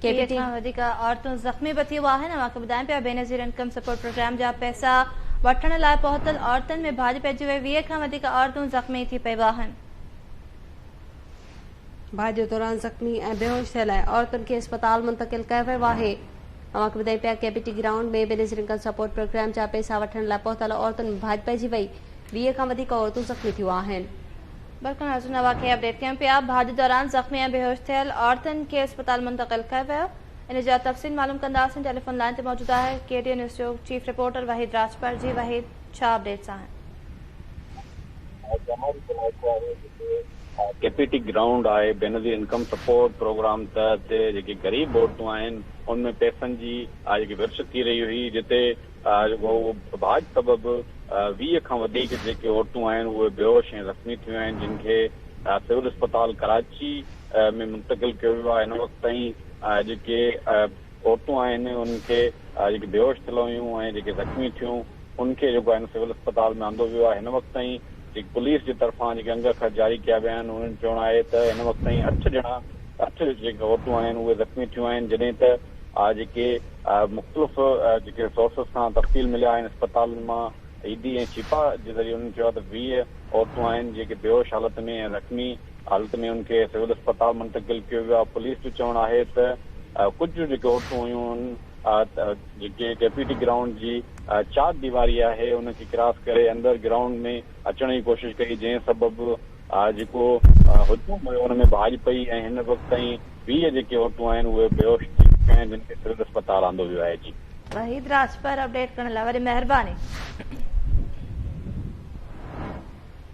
औरतूं ज़ख़्मी भी थी आहिनि। मूंखे ॿुधाइनि पिया बेनज़ीर इनकम सपोर्ट प्रोग्राम जा पैसा वठण लाइ पहुतल औरतुनि में भाॼ पइजी वई। 20 खां वधीक औरतूं ज़ख़्मी थी पियूं आहिनि। भाॼ दौरान ज़ख़्मी ऐं बेहोश थियल औरतुनि खे अस्पताल मुंतक़िल कयो वियो आहे। मूंखे ॿुधाइनि पिया केपीटी ग्राउंड में बेनज़ीर इनकम सपोर्ट प्रोग्राम जा पैसा वठण लाइ पहुतल औरतुनि में भाॼ पइजी वई। 20 खां वधीक औरतूं ज़ख़्मी थियूं आहिनि। बरकन नवा खे अपडेट कयूं पिया। भाॼ दौरान ज़ख़्मी ऐं बेहोश थियल औरतुनि खे अस्पताल मुंतक़िल कयो वियो। इन जा तफ़सील मालूम कंदासीं। टेलीफोन लाइन ते मौजूद आहे केटीएन न्यूज़ जो चीफ रिपोर्टर वहीद राजपर। जी वहीद, छा अपडेट्स आहिनि? केपीटी ग्राउंड आहे बेनज़ीर इनकम सपोर्ट प्रोग्राम तहत जेके गरीब औरतूं आहिनि उनमें पैसनि जी जेकी विर्छ थी रही हुई, जिते भाॼ सबबि 20 खां वधीक जेके औरतूं आहिनि उहे बेहोश ऐं ज़ख़्मी थियूं आहिनि, जिन खे सिविल अस्पताल कराची में मुंतक़िल कयो वियो आहे। हिन वक़्त ताईं जेके औरतूं आहिनि उनखे जेके बेहोश थियल हुयूं ऐं जेके ज़ख़्मी थियूं उनखे जेको आहे सिविल अस्पताल में आंदो वियो आहे। हिन वक़्त ताईं जेकी पुलिस जी तरफ़ां जेके अंग ख़त जारी कया विया आहिनि उन्हनि चवणु आहे त हिन वक़्त ताईं 8 जेके औरतूं आहिनि उहे ज़ख़्मी थियूं आहिनि, जॾहिं त जेके मुख़्तलिफ़ जेके सोर्सिस खां तफ़सील मिलिया आहिनि अस्पताल मां ईदी ऐं शिफा जे ज़रिए उन्हनि चयो त 20 औरतूं आहिनि जेके बेहोश हालत में ऐं ज़ख़्मी हालत में उनखे सिविल अस्पताल मुंतक़िल कयो वियो आहे। पुलिस जो चवणु आहे त कुझु जेके औरतूं हुयूं जेके केपीटी ग्राउंड जी 4 दीवारी आहे उनखे क्रॉस करे अंदरि ग्राउंड में अचण जी कोशिशि कई, जंहिं सबबि जेको हुजूम हुयो हुन में भाॼ पई ऐं हिन वक़्त ताईं 20 जेके औरतूं आहिनि उहे बेहोश थी चुकियूं आहिनि, जिन खे सिविल अस्पताल आंदो वियो आहे। जी वहीद राजपर अपडेट करण लाइ वरी महिरबानी।